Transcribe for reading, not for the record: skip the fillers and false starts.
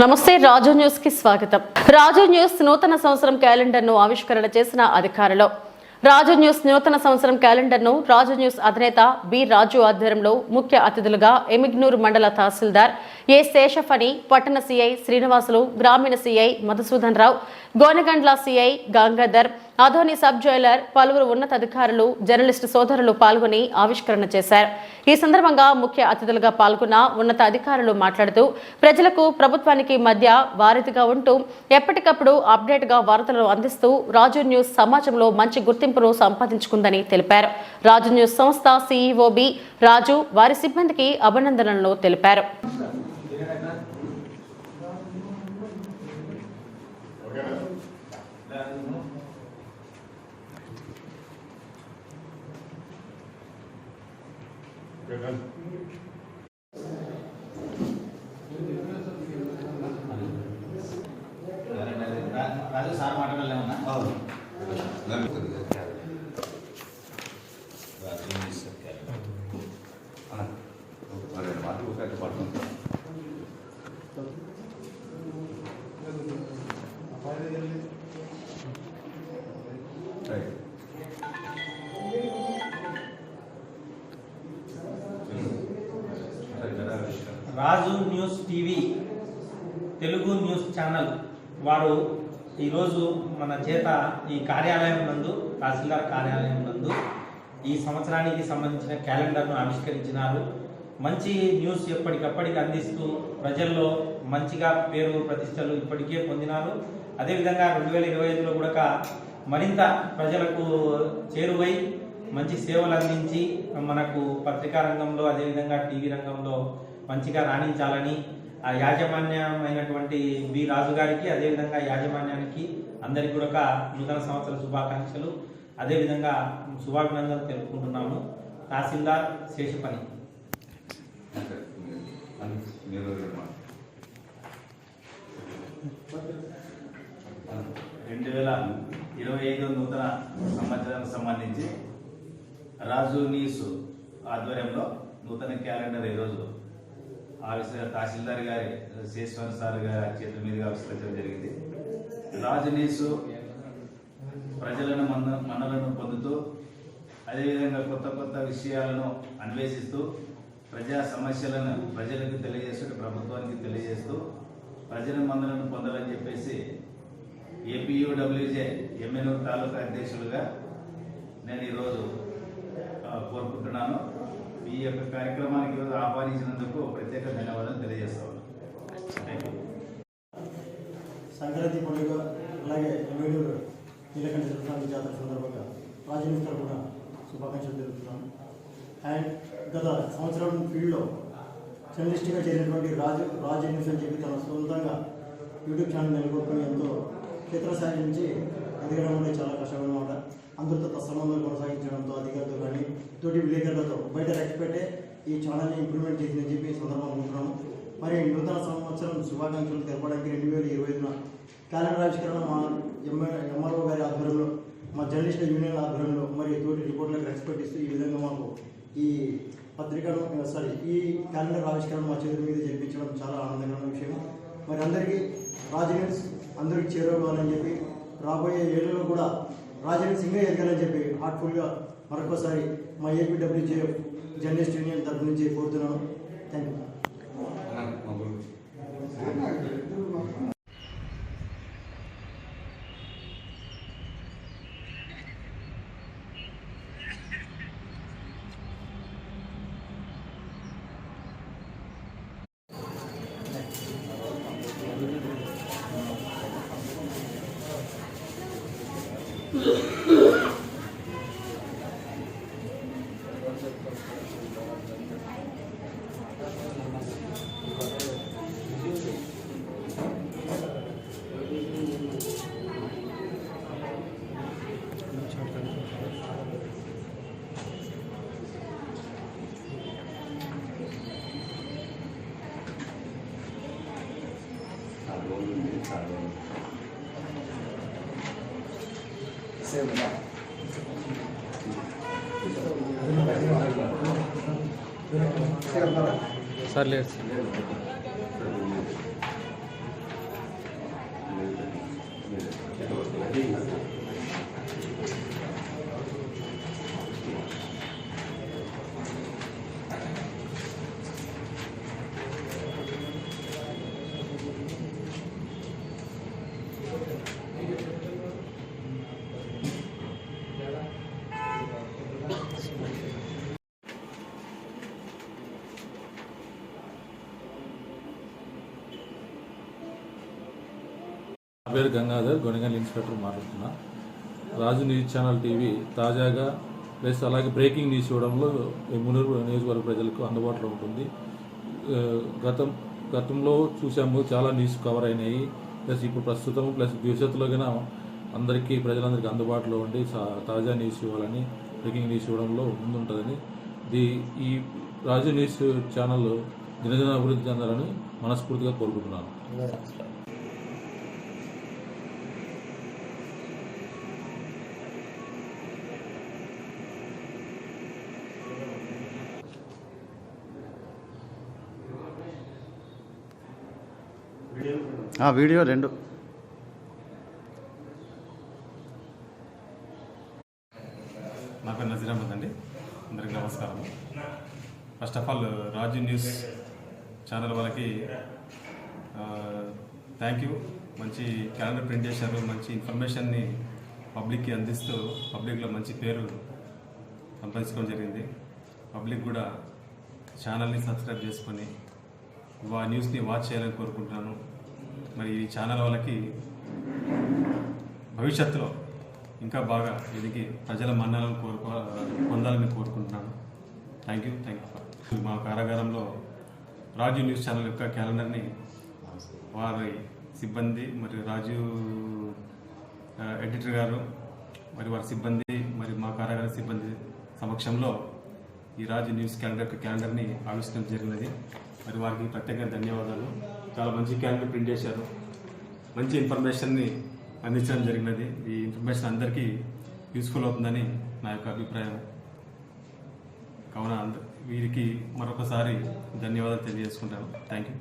నమస్తే రాజు న్యూస్ కి స్వాగతం. రాజు న్యూస్ నూతన సంవత్సరం క్యాలెండర్ ను ఆవిష్కరణ చేసిన అధికారులు. రాజు న్యూస్ నూతన సంవత్సరం క్యాలెండర్ ను రాజు న్యూస్ అధినేత బి రాజు ఆధ్వర్యంలో ముఖ్య అతిథులుగా ఎమిగ్నూరు మండల తహసీల్దార్ ఏ శేషఫణి, పట్టణ సిఐ శ్రీనివాసులు, గ్రామీణ CI Madhusudan Rao, Gonegandla CI Gangadhar, Adoni sub jailer, పలువురు ఉన్నతాధికారులు, జర్నలిస్టు సోదరులు పాల్గొని ఆవిష్కరణ చేశారు. ఈ సందర్భంగా ముఖ్య అతిథులుగా పాల్గొన్న ఉన్నత అధికారులు మాట్లాడుతూ ప్రజలకు ప్రభుత్వానికి మధ్య వారధిగా ఉంటూ ఎప్పటికప్పుడు అప్డేట్ గా వార్తలను అందిస్తూ రాజు న్యూస్ సమాజంలో మంచి గుర్తింపును సంపాదించుకుందని తెలిపారు. రాజు న్యూస్ సంస్థ సిఇఓ బి రాజు వారి సిబ్బందికి అభినందనలను తెలిపారు. రాజు సార్ మాట్లాడలేమన్నా Raju news TV Telugu news channel వారు ఈరోజు మన చేత ఈ కార్యాలయం నందు, తహసీల్దార్ కార్యాలయం నందు ఈ సంవత్సరానికి సంబంధించిన క్యాలెండర్ను ఆవిష్కరించినారు. మంచి న్యూస్ ఎప్పటికప్పటికి అందిస్తూ ప్రజల్లో మంచిగా పేరు ప్రతిష్టలు ఇప్పటికే పొందినారు. అదేవిధంగా 2025లో కూడా మరింత ప్రజలకు చేరువై మంచి సేవలు అందించి మనకు పత్రికా రంగంలో అదేవిధంగా టీవీ రంగంలో మంచిగా రాణించాలని ఆ యాజమాన్యమైనటువంటి బి రాజు గారికి అదేవిధంగా యాజమాన్యానికి అందరికీ కూడా నూతన సంవత్సర శుభాకాంక్షలు అదేవిధంగా శుభాభినందనలు తెలుపుకుంటున్నాము. తహసీల్దార్ శేషపని. 2025 నూతన సంవత్సరానికి సంబంధించి రాజు న్యూస్ ఆధ్వర్యంలో నూతన క్యాలెండర్ ఈరోజు తహసీల్దార్ గారి శేశ్వర్ సార్ గారి చేతుల మీదుగా ఆవిష్కరించడం జరిగింది. రాజు న్యూస్ ప్రజలను మన్నలను పొందుతూ అదేవిధంగా కొత్త కొత్త విషయాలను అన్వేషిస్తూ ప్రజా సమస్యలను ప్రజలకు తెలియజేస్తూ ప్రభుత్వానికి తెలియజేస్తూ ప్రజల మన్నలను పొందాలని చెప్పేసి ఏపీయూడబ్ల్యూజే ఎమ్మెనూరు తాలూకా అధ్యక్షులుగా నేను ఈరోజు కోరుకుంటున్నాను. ఈ యొక్క కార్యక్రమానికి ఈరోజు ఆహ్వానించినందుకు ప్రత్యేక ధన్యవాదాలు తెలియజేస్తాను. సంక్రాంతి పండుగ అలాగే ఎమ్మెల్యేలు నీలకంఠ సంక్రాంతి జాతర సందర్భంగా రాజు న్యూస్ కూడా శుభాకాంక్షలు తెలుపుతున్నాను. అండ్ గత సంవత్సరం ఫీల్డ్లో జర్నలిస్ట్గా చేరినటువంటి రాజు న్యూస్ అని చెప్పి తన సొంతంగా యూట్యూబ్ ఛానల్ నెలకొల్పుకొని ఎంతో క్షేత్రస్థాయి నుంచి ఎదగడం అంటే చాలా కష్టమన్నమాట. అందరితో సంబంధాలు కొనసాగించడంతో అధికారులతో కానీ తోటి విలేకరులతో బయట రెచ్చపెట్టే ఈ ఛానల్ని ఇంప్లిమెంట్ చేసిందని చెప్పి సందర్భంగా అనుకుంటున్నాము. మరి నూతన సంవత్సరం శుభాకాంక్షలు తెలపడానికి 2025 క్యాలెండర్ ఆవిష్కరణ మా ఎంఆర్ఓ గారి ఆధ్వర్యంలో, మా జర్నలిస్ట్ యూనియన్ ఆధ్వర్యంలో మరి తోటి రిపోర్ట్లకు రెచ్చపెట్టిస్తూ ఈ విధంగా మాకు ఈ పత్రికను ఈ క్యాలెండర్ ఆవిష్కరణ మా చేతుల మీద జరిపించడం చాలా ఆనందకరమైన విషయం. మరి అందరికీ రాజు న్యూస్ అందరికీ చేరువవ్వాలని చెప్పి రాబోయే ఏళ్ళలో కూడా రాజు న్యూస్ ఇంకా ఎదగాలని చెప్పి హార్ట్ఫుల్గా మరొకసారి మా ఏపీడబ్ల్యూజేఎఫ్ జర్నలిస్ట్ యూనియన్ తరఫు నుంచి కోరుతున్నాను. Thank you. సార్ లేదు నా పేరు గంగాధర్, గొనిగల్ ఇన్స్పెక్టర్ మాట్లాడుతున్నా. రాజు న్యూస్ ఛానల్ టీవీ తాజాగా ప్లస్ అలాగే బ్రేకింగ్ న్యూస్ ఇవ్వడంలో మునూరు నియోజకవర్గ ప్రజలకు అందుబాటులో ఉంటుంది. గతంలో చూసాము, చాలా న్యూస్ కవర్ అయినాయి. ప్లస్ ఇప్పుడు ప్రస్తుతం ప్లస్ భవిష్యత్తులో కన్నా ప్రజలందరికీ అందుబాటులో ఉండి తాజా న్యూస్ ఇవ్వాలని, బ్రేకింగ్ న్యూస్ ఇవ్వడంలో ముందుంటుందని ఈ రాజు న్యూస్ ఛానల్ దినదిన అభివృద్ధి చెందాలని మనస్ఫూర్తిగా కోరుకుంటున్నాను. వీడియో 2. నా పేరు నజీర్ అహ్మద్ అండి. అందరికీ నమస్కారం. First of all Raju news channel వాళ్ళకి థ్యాంక్ యూ. మంచి క్యాలెండర్ ప్రింట్ చేశారు. మంచి ఇన్ఫర్మేషన్ని పబ్లిక్కి అందిస్తూ పబ్లిక్లో మంచి పేరు సంపాదించుకోవడం జరిగింది. పబ్లిక్ కూడా ఛానల్ని సబ్స్క్రైబ్ చేసుకొని న్యూస్ని వాచ్ చేయాలని కోరుకుంటున్నాను. మరి ఈ ఛానల్ వాళ్ళకి భవిష్యత్తులో ఇంకా బాగా ఎదిగి ప్రజల మన్ననలను పొందాలని కోరుకుంటున్నాను. Thank you. మా కారాగారంలో రాజు న్యూస్ ఛానల్ యొక్క క్యాలెండర్ని వారి సిబ్బంది మరియు రాజు ఎడిటర్ గారు మరి వారి సిబ్బంది మరి మా కారాగార సిబ్బంది సమక్షంలో ఈ రాజు న్యూస్ క్యాలెండర్ని ఆవిష్కరించడం జరిగినది. మరి వారికి ప్రత్యేకంగా ధన్యవాదాలు. చాలా మంచి క్యాలెండర్ ప్రింట్ చేశారు. మంచి ఇన్ఫర్మేషన్ని అందించడం జరిగినది. ఈ ఇన్ఫర్మేషన్ అందరికీ యూస్ఫుల్ అవుతుందని నా యొక్క అభిప్రాయం. కావున వీరికి మరొకసారి ధన్యవాదాలు తెలియజేసుకుంటాను. Thank you.